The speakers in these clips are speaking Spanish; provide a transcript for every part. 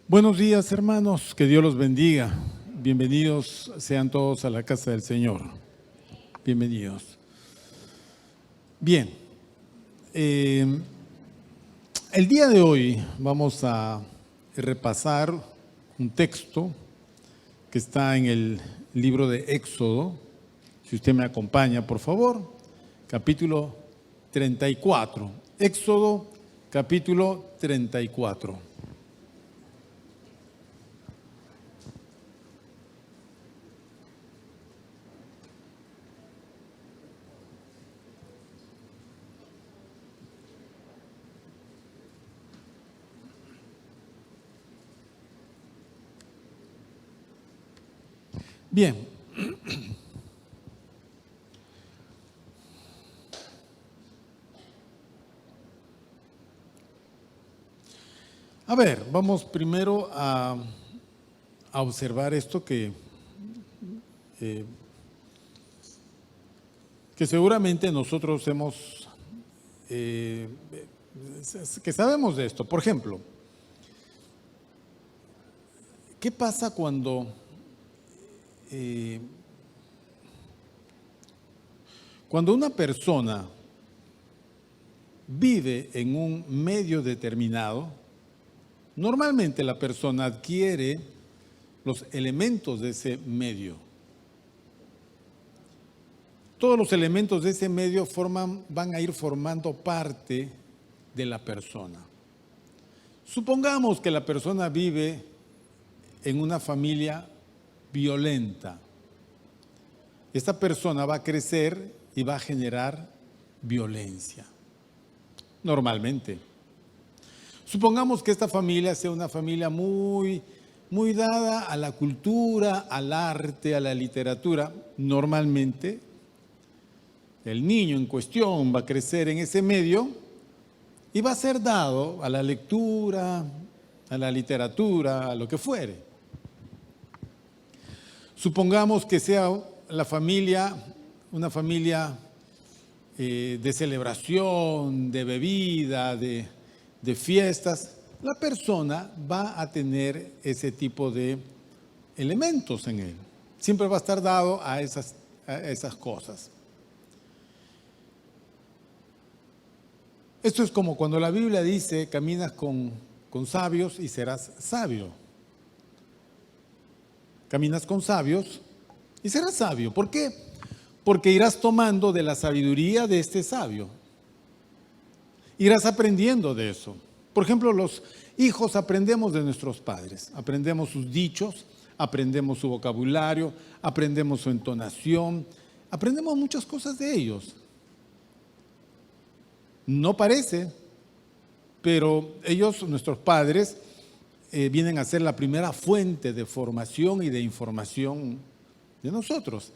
Buenos días, hermanos, que Dios los bendiga. Bienvenidos sean todos a la casa del Señor. Bienvenidos. Bien, el día de hoy vamos a repasar un texto que está en el libro de Éxodo. Si usted me acompaña, por favor, capítulo 34. Éxodo, capítulo 34. Bien, a ver, vamos primero a observar esto que seguramente nosotros hemos, que sabemos de esto. Por ejemplo, ¿qué pasa cuando una persona vive en un medio determinado? Normalmente la persona adquiere los elementos de ese medio. Todos los elementos de ese medio van a ir formando parte de la persona. Supongamos que la persona vive en una familia violenta. Esta persona va a crecer y va a generar violencia, normalmente. Supongamos que esta familia sea una familia muy dada a la cultura, al arte, a la literatura. Normalmente, el niño en cuestión va a crecer en ese medio y va a ser dado a la lectura, a la literatura, a lo que fuere. Supongamos que sea una familia de celebración, de bebida, de fiestas. La persona va a tener ese tipo de elementos en él. Siempre va a estar dado a esas cosas. Esto es como cuando la Biblia dice, caminas con sabios y serás sabio. Caminas con sabios y serás sabio. ¿Por qué? Porque irás tomando de la sabiduría de este sabio. Irás aprendiendo de eso. Por ejemplo, los hijos aprendemos de nuestros padres. Aprendemos sus dichos, aprendemos su vocabulario, aprendemos su entonación, aprendemos muchas cosas de ellos. No parece, pero ellos, nuestros padres, vienen a ser la primera fuente de formación y de información de nosotros.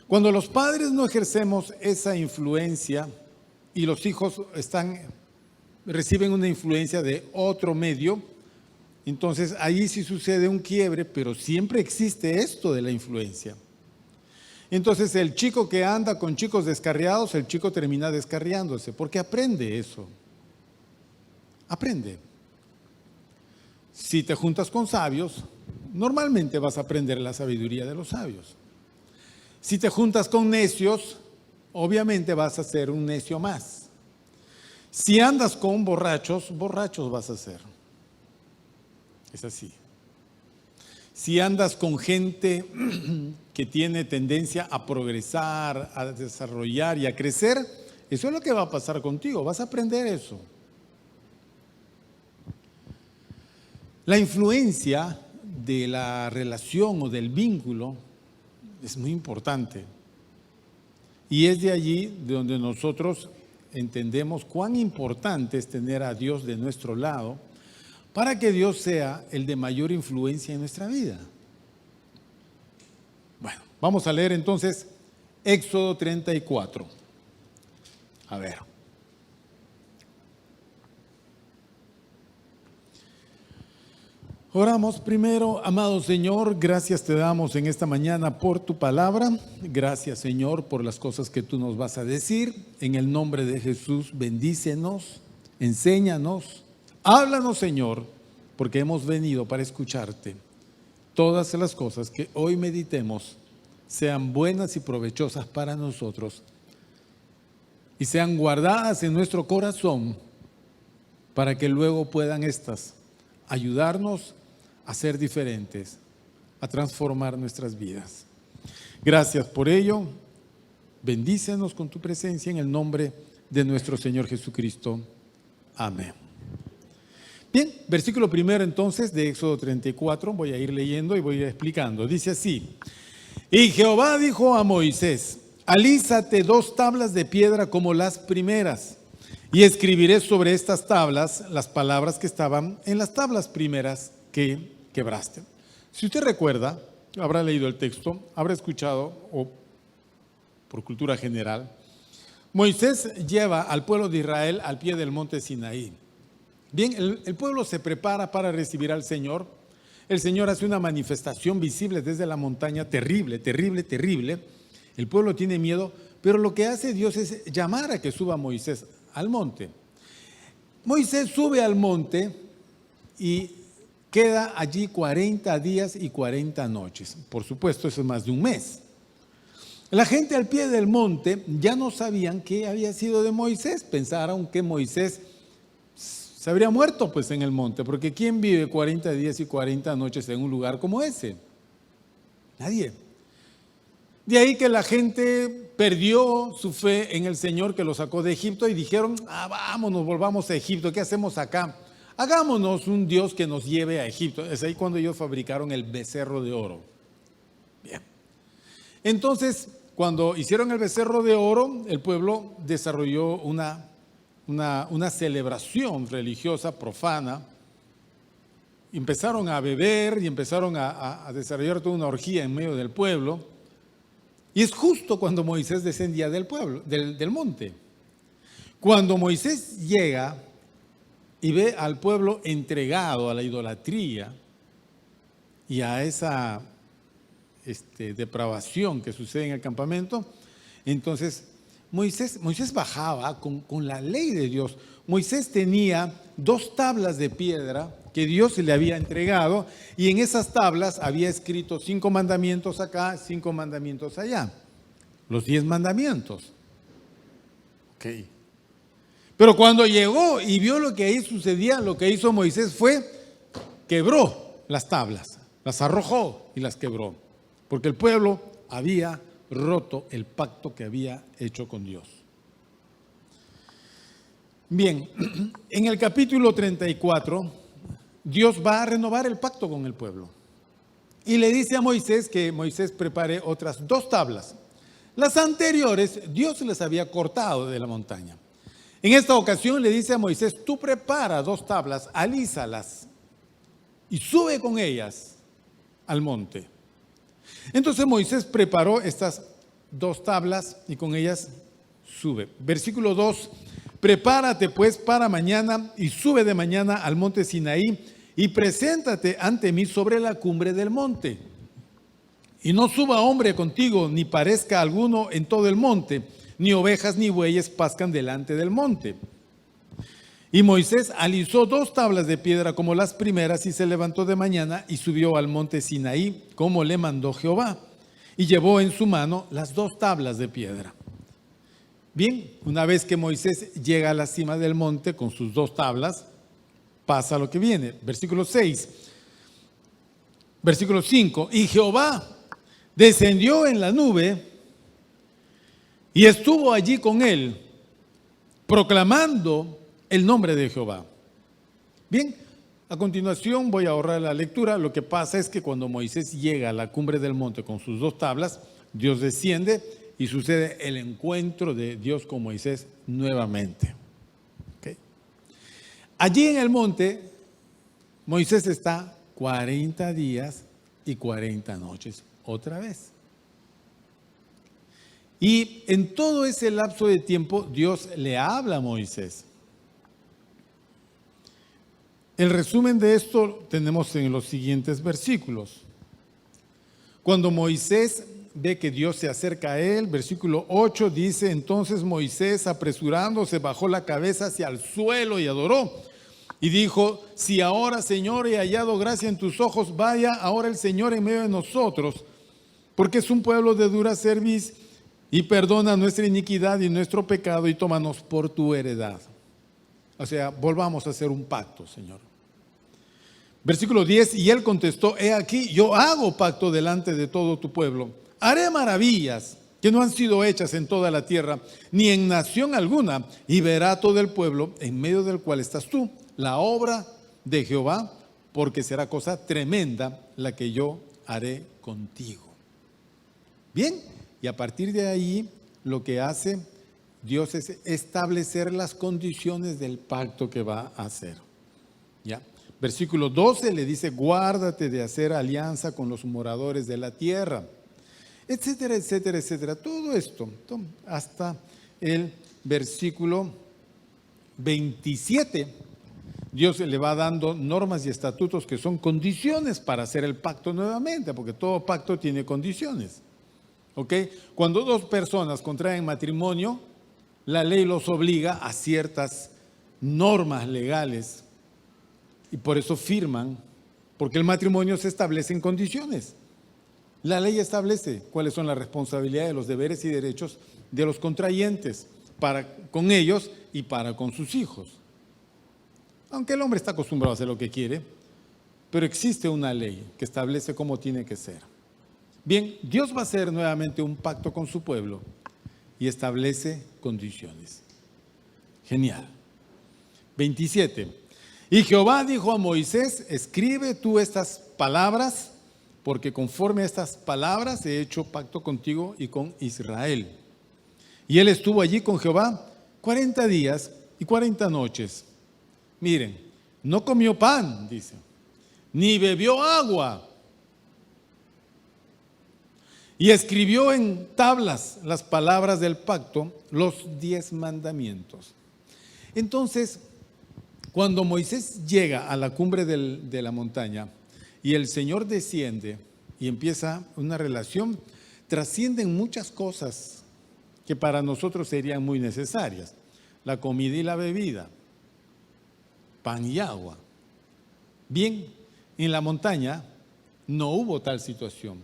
Cuando los padres no ejercemos esa influencia y los hijos reciben una influencia de otro medio, entonces ahí sí sucede un quiebre, pero siempre existe esto de la influencia. Entonces el chico que anda con chicos descarriados, el chico termina descarriándose, porque aprende eso. Aprende. Si te juntas con sabios, normalmente vas a aprender la sabiduría de los sabios. Si te juntas con necios, obviamente vas a ser un necio más. Si andas con borrachos, borrachos vas a ser. Es así. Si andas con gente que tiene tendencia a progresar, a desarrollar y a crecer, eso es lo que va a pasar contigo, vas a aprender eso. La influencia de la relación o del vínculo es muy importante. Y es de allí de donde nosotros entendemos cuán importante es tener a Dios de nuestro lado para que Dios sea el de mayor influencia en nuestra vida. Bueno, vamos a leer entonces Éxodo 34. A ver. Oramos primero. Amado Señor, gracias te damos en esta mañana por tu palabra. Gracias, Señor, por las cosas que tú nos vas a decir. En el nombre de Jesús, bendícenos, enséñanos, háblanos, Señor, porque hemos venido para escucharte. Todas las cosas que hoy meditemos sean buenas y provechosas para nosotros y sean guardadas en nuestro corazón para que luego puedan estas ayudarnos a ser diferentes, a transformar nuestras vidas. Gracias por ello. Bendícenos con tu presencia en el nombre de nuestro Señor Jesucristo. Amén. Bien, versículo primero entonces de Éxodo 34, voy a ir leyendo y voy a ir explicando. Dice así: y Jehová dijo a Moisés: alízate 2 tablas de piedra como las primeras, y escribiré sobre estas tablas las palabras que estaban en las tablas primeras que quebraste. Si usted recuerda, habrá leído el texto, habrá escuchado, o por cultura general, Moisés lleva al pueblo de Israel al pie del monte Sinaí. Bien, el pueblo se prepara para recibir al Señor. El Señor hace una manifestación visible desde la montaña, terrible, terrible, terrible. El pueblo tiene miedo, pero lo que hace Dios es llamar a que suba Moisés al monte. Moisés sube al monte y queda allí 40 días y 40 noches. Por supuesto, eso es más de un mes. La gente al pie del monte ya no sabían qué había sido de Moisés. Pensaron que Moisés se habría muerto pues en el monte, porque ¿quién vive 40 días y 40 noches en un lugar como ese? Nadie. De ahí que la gente perdió su fe en el Señor que lo sacó de Egipto y dijeron: vámonos, volvamos a Egipto, ¿qué hacemos acá? Hagámonos un Dios que nos lleve a Egipto. Es ahí cuando ellos fabricaron el becerro de oro. Bien. Entonces, cuando hicieron el becerro de oro, el pueblo desarrolló una celebración religiosa profana. Empezaron a beber y empezaron a desarrollar toda una orgía en medio del pueblo. Y es justo cuando Moisés descendía del monte. Cuando Moisés llega y ve al pueblo entregado a la idolatría y a esa depravación que sucede en el campamento, entonces Moisés bajaba con la ley de Dios. Moisés tenía 2 tablas de piedra que Dios le había entregado, y en esas tablas había escrito 5 mandamientos acá, 5 mandamientos allá. Los 10 mandamientos. Ok. Pero cuando llegó y vio lo que ahí sucedía, lo que hizo Moisés fue quebró las tablas, las arrojó y las quebró, porque el pueblo había roto el pacto que había hecho con Dios. Bien, en el capítulo 34, Dios va a renovar el pacto con el pueblo y le dice a Moisés que Moisés prepare otras 2 tablas. Las anteriores Dios les había cortado de la montaña. En esta ocasión le dice a Moisés: tú prepara 2 tablas, alízalas y sube con ellas al monte. Entonces Moisés preparó estas 2 tablas y con ellas sube. Versículo 2: prepárate pues para mañana y sube de mañana al monte Sinaí y preséntate ante mí sobre la cumbre del monte. Y no suba hombre contigo, ni parezca alguno en todo el monte, ni ovejas ni bueyes pascan delante del monte. Y Moisés alisó 2 tablas de piedra como las primeras y se levantó de mañana y subió al monte Sinaí como le mandó Jehová, y llevó en su mano las 2 tablas de piedra. Bien, una vez que Moisés llega a la cima del monte con sus 2 tablas, pasa lo que viene. Versículo 6, versículo 5: y Jehová descendió en la nube y estuvo allí con él, proclamando el nombre de Jehová. Bien, a continuación voy a ahorrar la lectura. Lo que pasa es que cuando Moisés llega a la cumbre del monte con sus 2 tablas, Dios desciende y sucede el encuentro de Dios con Moisés nuevamente. ¿Okay? Allí en el monte, Moisés está 40 días y 40 noches otra vez. Y en todo ese lapso de tiempo, Dios le habla a Moisés. El resumen de esto tenemos en los siguientes versículos. Cuando Moisés ve que Dios se acerca a él, versículo 8 dice: entonces Moisés, apresurándose, bajó la cabeza hacia el suelo y adoró. Y dijo: si ahora, Señor, he hallado gracia en tus ojos, vaya ahora el Señor en medio de nosotros, porque es un pueblo de dura cerviz, y perdona nuestra iniquidad y nuestro pecado, y tómanos por tu heredad. O sea, volvamos a hacer un pacto, Señor. Versículo 10, y él contestó: he aquí, yo hago pacto delante de todo tu pueblo. Haré maravillas que no han sido hechas en toda la tierra, ni en nación alguna, y verá todo el pueblo en medio del cual estás tú la obra de Jehová, porque será cosa tremenda la que yo haré contigo. Bien, y a partir de ahí lo que hace Dios es establecer las condiciones del pacto que va a hacer. ¿Ya? Versículo 12 le dice: guárdate de hacer alianza con los moradores de la tierra, etcétera, etcétera, etcétera. Todo esto, hasta el versículo 27. Dios le va dando normas y estatutos que son condiciones para hacer el pacto nuevamente, porque todo pacto tiene condiciones. ¿Ok? Cuando dos personas contraen matrimonio, la ley los obliga a ciertas normas legales y por eso firman, porque el matrimonio se establece en condiciones. La ley establece cuáles son las responsabilidades, los deberes y derechos de los contrayentes para con ellos y para con sus hijos. Aunque el hombre está acostumbrado a hacer lo que quiere, pero existe una ley que establece cómo tiene que ser. Bien, Dios va a hacer nuevamente un pacto con su pueblo y establece condiciones. Genial. 27. Y Jehová dijo a Moisés: escribe tú estas palabras, porque conforme a estas palabras he hecho pacto contigo y con Israel. Y él estuvo allí con Jehová 40 días y 40 noches. Miren, no comió pan, dice, ni bebió agua. Y escribió en tablas las palabras del pacto, los 10 mandamientos. Entonces, cuando Moisés llega a la cumbre de la montaña y el Señor desciende y empieza una relación, trascienden muchas cosas que para nosotros serían muy necesarias: la comida y la bebida, pan y agua. Bien, en la montaña no hubo tal situación,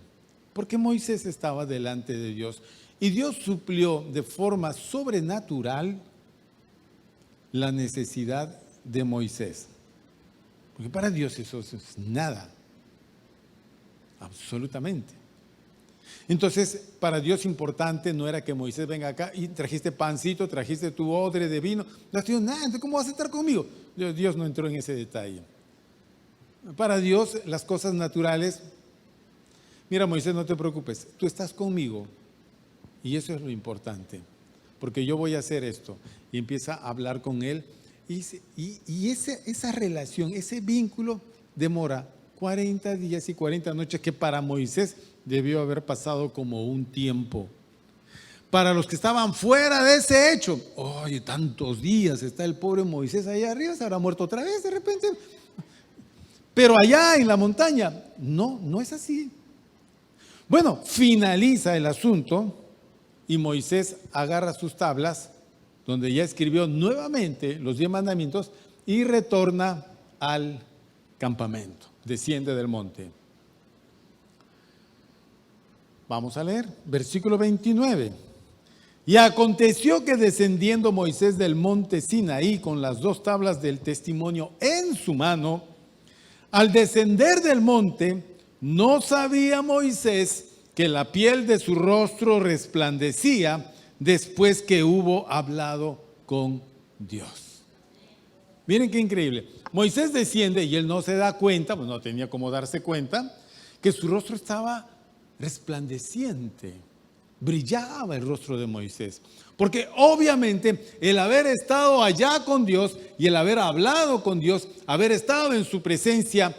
porque Moisés estaba delante de Dios y Dios suplió de forma sobrenatural la necesidad de Moisés. Porque para Dios eso es nada, absolutamente. Entonces, para Dios importante no era que Moisés venga acá y trajiste pancito, trajiste tu odre de vino. No has tenido nada, entonces ¿cómo vas a estar conmigo? Dios no entró en ese detalle. Para Dios las cosas naturales: mira, Moisés, no te preocupes, tú estás conmigo y eso es lo importante, porque yo voy a hacer esto. Y empieza a hablar con él y esa relación, ese vínculo demora 40 días y 40 noches, que para Moisés debió haber pasado como un tiempo. Para los que estaban fuera de ese hecho: oye, tantos días está el pobre Moisés allá arriba, se habrá muerto otra vez de repente. Pero allá en la montaña, no es así. Bueno, finaliza el asunto y Moisés agarra sus tablas, donde ya escribió nuevamente los 10 mandamientos, y retorna al campamento, desciende del monte. Vamos a leer, versículo 29. Y aconteció que descendiendo Moisés del monte Sinaí con las 2 tablas del testimonio en su mano, al descender del monte, no sabía Moisés que la piel de su rostro resplandecía después que hubo hablado con Dios. Miren qué increíble. Moisés desciende y él no se da cuenta, pues no tenía cómo darse cuenta, que su rostro estaba resplandeciente. Brillaba el rostro de Moisés. Porque obviamente el haber estado allá con Dios y el haber hablado con Dios, haber estado en su presencia,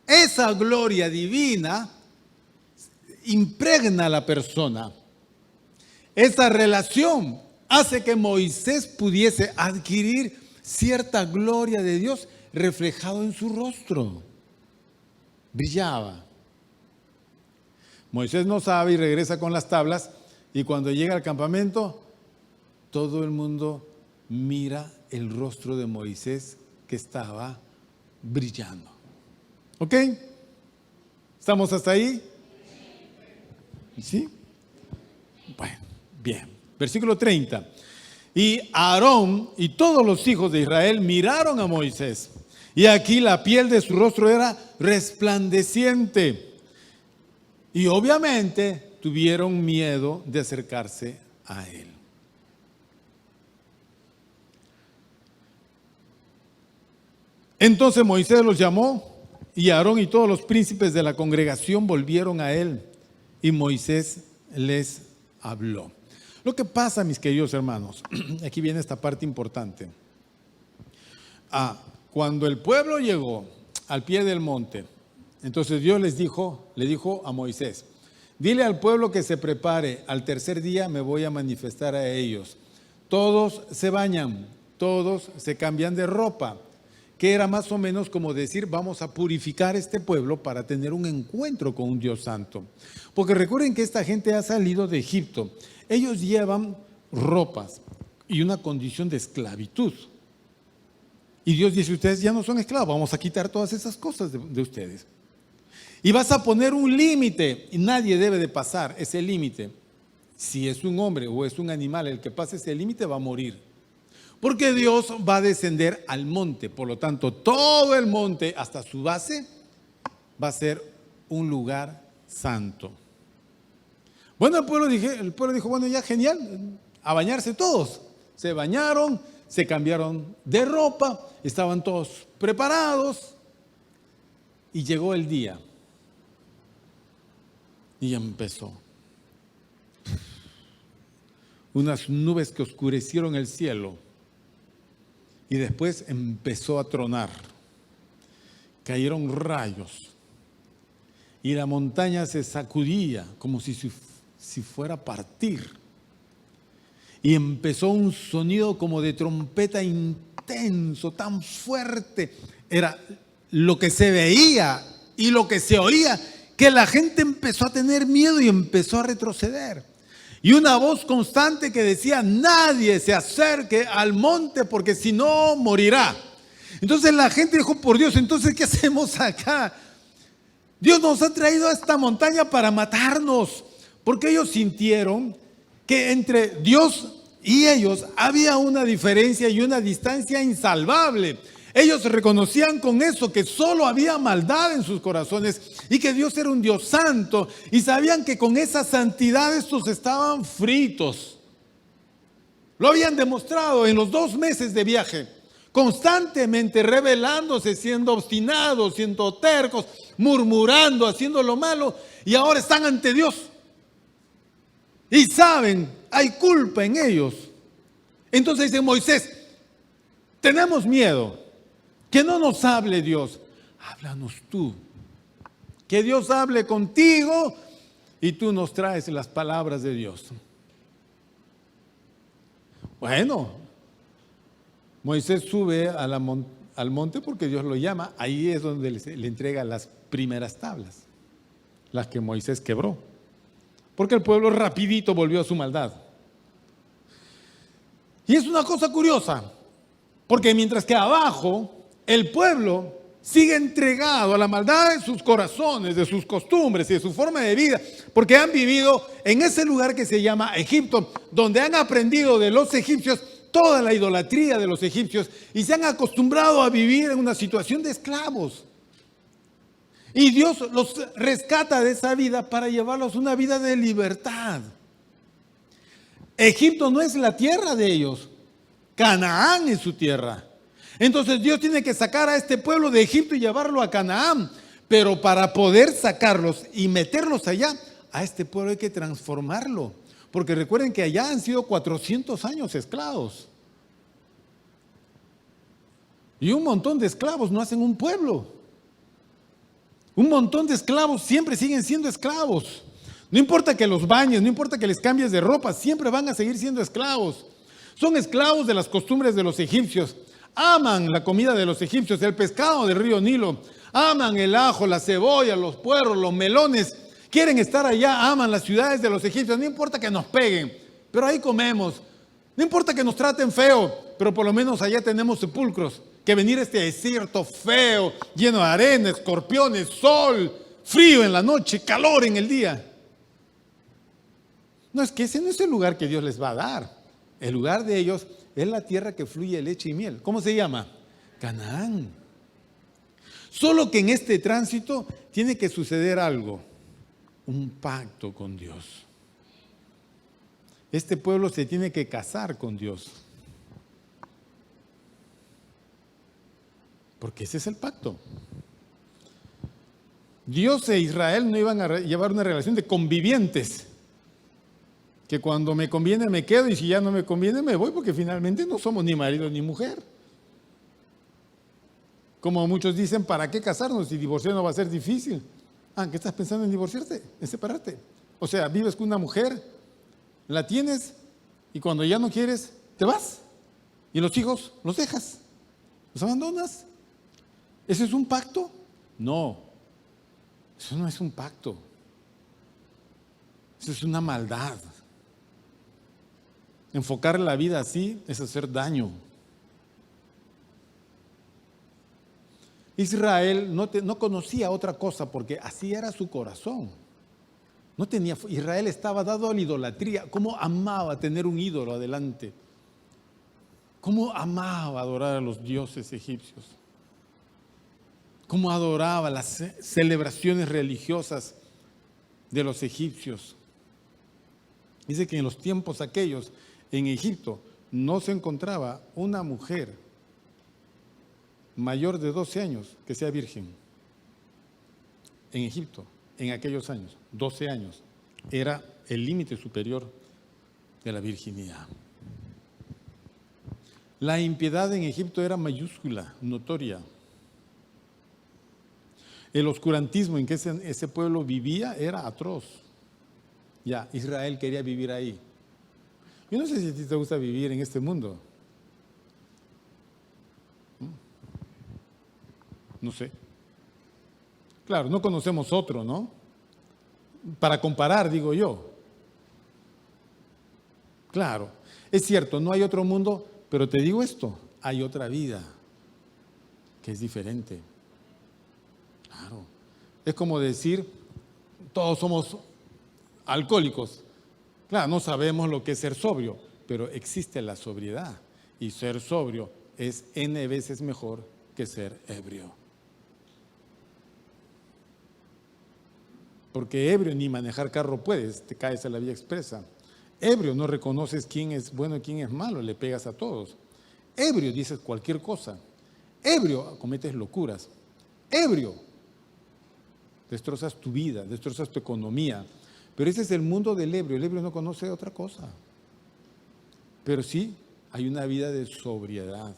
esa gloria divina impregna a la persona. Esa relación hace que Moisés pudiese adquirir cierta gloria de Dios reflejado en su rostro. Brillaba. Moisés no sabe y regresa con las tablas, y cuando llega al campamento, todo el mundo mira el rostro de Moisés que estaba brillando. ¿Ok? ¿Estamos hasta ahí? ¿Sí? Bueno, bien. Versículo 30. Y Aarón y todos los hijos de Israel miraron a Moisés. Y aquí la piel de su rostro era resplandeciente. Y obviamente tuvieron miedo de acercarse a él. Entonces Moisés los llamó y Aarón y todos los príncipes de la congregación volvieron a él. Y Moisés les habló. Lo que pasa, mis queridos hermanos, aquí viene esta parte importante. Cuando el pueblo llegó al pie del monte, entonces Dios le dijo a Moisés, dile al pueblo que se prepare, al tercer día me voy a manifestar a ellos. Todos se bañan, todos se cambian de ropa, que era más o menos como decir, vamos a purificar este pueblo para tener un encuentro con un Dios santo. Porque recuerden que esta gente ha salido de Egipto. Ellos llevan ropas y una condición de esclavitud. Y Dios dice, ustedes ya no son esclavos, vamos a quitar todas esas cosas de ustedes. Y vas a poner un límite, y nadie debe de pasar ese límite. Si es un hombre o es un animal el que pase ese límite, va a morir. Porque Dios va a descender al monte, por lo tanto, todo el monte hasta su base va a ser un lugar santo. Bueno, el pueblo dijo, bueno, ya genial, a bañarse todos. Se bañaron, se cambiaron de ropa, estaban todos preparados y llegó el día. Y empezó. Unas nubes que oscurecieron el cielo. Y después empezó a tronar. Cayeron rayos. Y la montaña se sacudía como si fuera a partir. Y empezó un sonido como de trompeta intenso, tan fuerte. Era lo que se veía y lo que se oía, que la gente empezó a tener miedo y empezó a retroceder. Y una voz constante que decía, nadie se acerque al monte porque si no morirá. Entonces la gente dijo, por Dios, entonces ¿qué hacemos acá? Dios nos ha traído a esta montaña para matarnos. Porque ellos sintieron que entre Dios y ellos había una diferencia y una distancia insalvable. Ellos reconocían con eso que solo había maldad en sus corazones y que Dios era un Dios santo. Y sabían que con esa santidad estos estaban fritos. Lo habían demostrado en los 2 meses de viaje. Constantemente rebelándose, siendo obstinados, siendo tercos, murmurando, haciendo lo malo. Y ahora están ante Dios. Y saben, hay culpa en ellos. Entonces dice Moisés, tenemos miedo. Que no nos hable Dios, háblanos tú. Que Dios hable contigo y tú nos traes las palabras de Dios. Bueno, Moisés sube al monte porque Dios lo llama. Ahí es donde le entrega las primeras tablas, las que Moisés quebró. Porque el pueblo rapidito volvió a su maldad. Y es una cosa curiosa, porque mientras que abajo el pueblo sigue entregado a la maldad de sus corazones, de sus costumbres y de su forma de vida, porque han vivido en ese lugar que se llama Egipto, donde han aprendido de los egipcios toda la idolatría de los egipcios y se han acostumbrado a vivir en una situación de esclavos. Y Dios los rescata de esa vida para llevarlos a una vida de libertad. Egipto no es la tierra de ellos, Canaán es su tierra. Entonces Dios tiene que sacar a este pueblo de Egipto y llevarlo a Canaán. Pero para poder sacarlos y meterlos allá, a este pueblo hay que transformarlo. Porque recuerden que allá han sido 400 años esclavos. Y un montón de esclavos no hacen un pueblo. Un montón de esclavos siempre siguen siendo esclavos. No importa que los bañes, no importa que les cambies de ropa, siempre van a seguir siendo esclavos. Son esclavos de las costumbres de los egipcios. Aman la comida de los egipcios, el pescado del río Nilo. Aman el ajo, la cebolla, los puerros, los melones. Quieren estar allá, aman las ciudades de los egipcios. No importa que nos peguen, pero ahí comemos. No importa que nos traten feo, pero por lo menos allá tenemos sepulcros que venir a este desierto feo, lleno de arena, escorpiones, sol, frío en la noche, calor en el día. No, es que ese no es el lugar que Dios les va a dar. El lugar de ellos es la tierra que fluye leche y miel. ¿Cómo se llama? Canaán. Solo que en este tránsito tiene que suceder algo, un pacto con Dios. Este pueblo se tiene que casar con Dios. Porque ese es el pacto. Dios e Israel no iban a llevar una relación de convivientes. Que cuando me conviene me quedo y si ya no me conviene me voy, porque finalmente no somos ni marido ni mujer. Como muchos dicen, ¿para qué casarnos si divorciarnos va a ser difícil? Ah, ¿qué estás pensando en divorciarte? En separarte. O sea, vives con una mujer, la tienes y cuando ya no quieres, te vas. Y los hijos los dejas, los abandonas. ¿Ese es un pacto? No, eso no es un pacto. Eso es una maldad. Enfocar la vida así es hacer daño. Israel no conocía otra cosa porque así era su corazón. Israel estaba dado a la idolatría. ¿Cómo amaba tener un ídolo adelante? ¿Cómo amaba adorar a los dioses egipcios? ¿Cómo adoraba las celebraciones religiosas de los egipcios? Dice que en los tiempos aquellos, en Egipto, no se encontraba una mujer mayor de 12 años que sea virgen. En Egipto, en aquellos años, 12 años, era el límite superior de la virginidad. La impiedad en Egipto era mayúscula, notoria. El oscurantismo en que ese pueblo vivía era atroz. Ya, Israel quería vivir ahí. Yo no sé si a ti te gusta vivir en este mundo. No sé. Claro, no conocemos otro, ¿no? Para comparar, digo yo. Claro, es cierto, no hay otro mundo, pero te digo esto, hay otra vida que es diferente. Claro. Es como decir, todos somos alcohólicos. Claro, no sabemos lo que es ser sobrio, pero existe la sobriedad. Y ser sobrio es N veces mejor que ser ebrio. Porque ebrio ni manejar carro puedes, te caes a la vía expresa. Ebrio no reconoces quién es bueno y quién es malo, le pegas a todos. Ebrio dices cualquier cosa. Ebrio cometes locuras. Ebrio destrozas tu vida, destrozas tu economía. Pero ese es el mundo del ebrio. El ebrio no conoce otra cosa. Pero sí hay una vida de sobriedad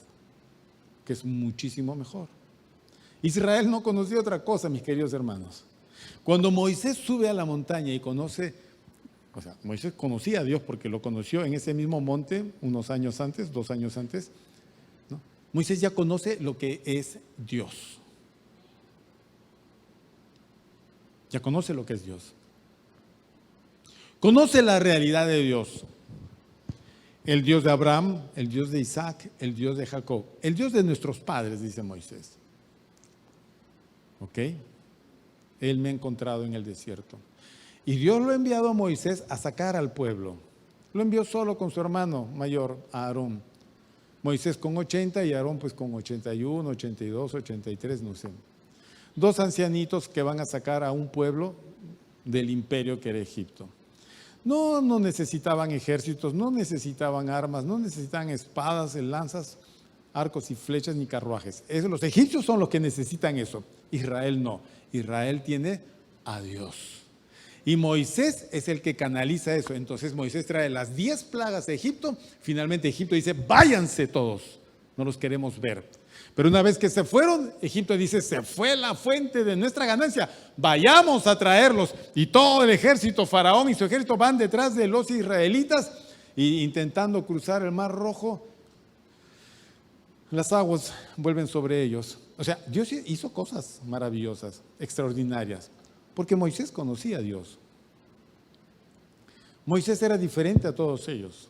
que es muchísimo mejor. Israel no conocía otra cosa, mis queridos hermanos. Cuando Moisés sube a la montaña y conoce, o sea, Moisés conocía a Dios porque lo conoció en ese mismo monte unos años antes, 2 años antes, ¿no? Moisés ya conoce lo que es Dios. Ya conoce lo que es Dios. Conoce la realidad de Dios. El Dios de Abraham, el Dios de Isaac, el Dios de Jacob. El Dios de nuestros padres, dice Moisés. ¿Ok? Él me ha encontrado en el desierto. Y Dios lo ha enviado a Moisés a sacar al pueblo. Lo envió solo con su hermano mayor, Aarón. Moisés con 80 y Aarón pues con 81, 82, 83, no sé. 2 ancianitos que van a sacar a un pueblo del imperio que era Egipto. No necesitaban ejércitos, no necesitaban armas, no necesitaban espadas, lanzas, arcos y flechas ni carruajes. Los egipcios son los que necesitan eso. Israel no. Israel tiene a Dios. Y Moisés es el que canaliza eso. Entonces Moisés trae las 10 plagas de Egipto. Finalmente Egipto dice, váyanse todos, no los queremos ver. Pero una vez que se fueron, Egipto dice, se fue la fuente de nuestra ganancia, vayamos a traerlos. Y todo el ejército, Faraón y su ejército van detrás de los israelitas e intentando cruzar el Mar Rojo. Las aguas vuelven sobre ellos. O sea, Dios hizo cosas maravillosas, extraordinarias, porque Moisés conocía a Dios. Moisés era diferente a todos ellos.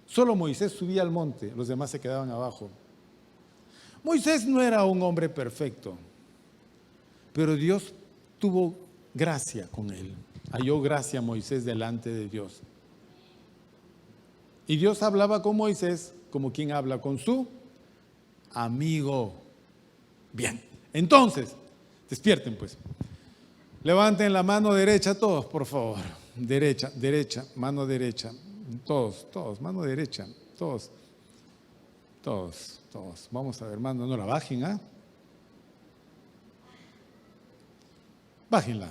Solo Moisés subía al monte, los demás se quedaban abajo. Moisés no era un hombre perfecto, pero Dios tuvo gracia con él. Halló gracia Moisés delante de Dios. Y Dios hablaba con Moisés como quien habla con su amigo. Bien, entonces, despierten pues. Levanten la mano derecha todos, por favor. Derecha, derecha, mano derecha. Todos, mano derecha. Todos. Vamos a ver, mano, no la bajen, ¿ah? Bájenla.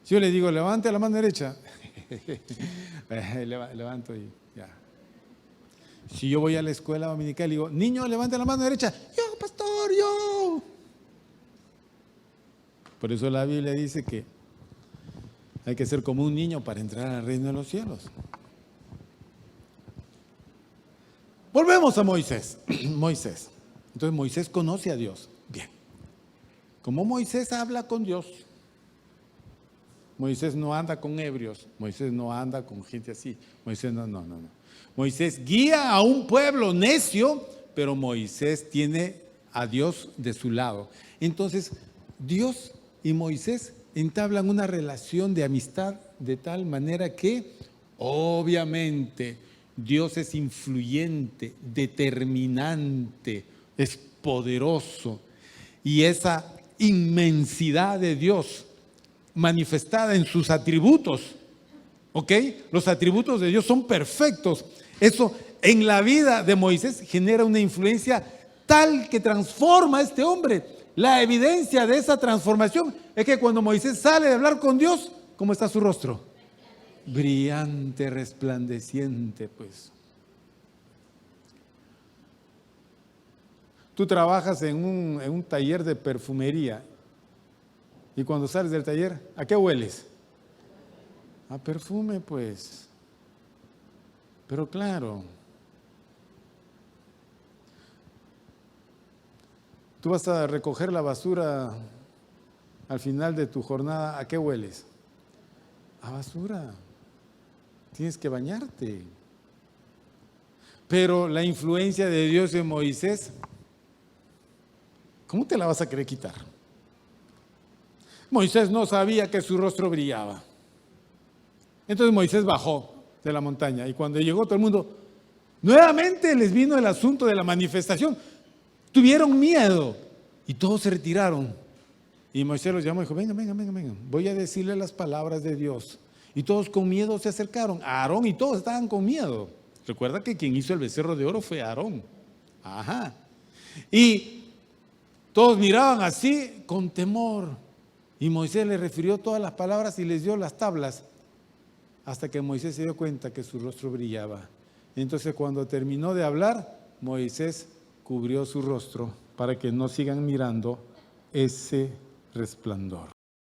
Si yo le digo, levante la mano derecha, levanto y ya. Si yo voy a la escuela dominical y digo, niño, levante la mano derecha, yo, pastor, yo. Por eso la Biblia dice que hay que ser como un niño para entrar al reino de los cielos. Volvemos a Moisés. Moisés. Entonces Moisés conoce a Dios. Bien. Como Moisés habla con Dios, Moisés no anda con ebrios, Moisés no anda con gente así. Moisés no. Moisés guía a un pueblo necio, pero Moisés tiene a Dios de su lado. Entonces, Dios y Moisés entablan una relación de amistad de tal manera que, obviamente, Dios es influyente, determinante, es poderoso. Y esa inmensidad de Dios manifestada en sus atributos, ¿ok? Los atributos de Dios son perfectos. Eso en la vida de Moisés genera una influencia tal que transforma a este hombre. La evidencia de esa transformación es que cuando Moisés sale de hablar con Dios, ¿cómo está su rostro? Brillante, resplandeciente, pues. Tú trabajas en un taller de perfumería y cuando sales del taller, ¿a qué hueles? A perfume, pues. Pero claro, tú vas a recoger la basura al final de tu jornada, ¿a qué hueles? A basura. Tienes que bañarte. Pero la influencia de Dios en Moisés, ¿cómo te la vas a querer quitar? Moisés no sabía que su rostro brillaba. Entonces Moisés bajó de la montaña y cuando llegó todo el mundo, nuevamente les vino el asunto de la manifestación. Tuvieron miedo y todos se retiraron. Y Moisés los llamó y dijo, vengan, voy a decirle las palabras de Dios. Y todos con miedo se acercaron. Aarón y todos estaban con miedo. Recuerda que quien hizo el becerro de oro fue Aarón. Ajá. Y todos miraban así con temor. Y Moisés les refirió todas las palabras y les dio las tablas. Hasta que Moisés se dio cuenta que su rostro brillaba. Entonces cuando terminó de hablar, Moisés cubrió su rostro para que no sigan mirando ese resplandor.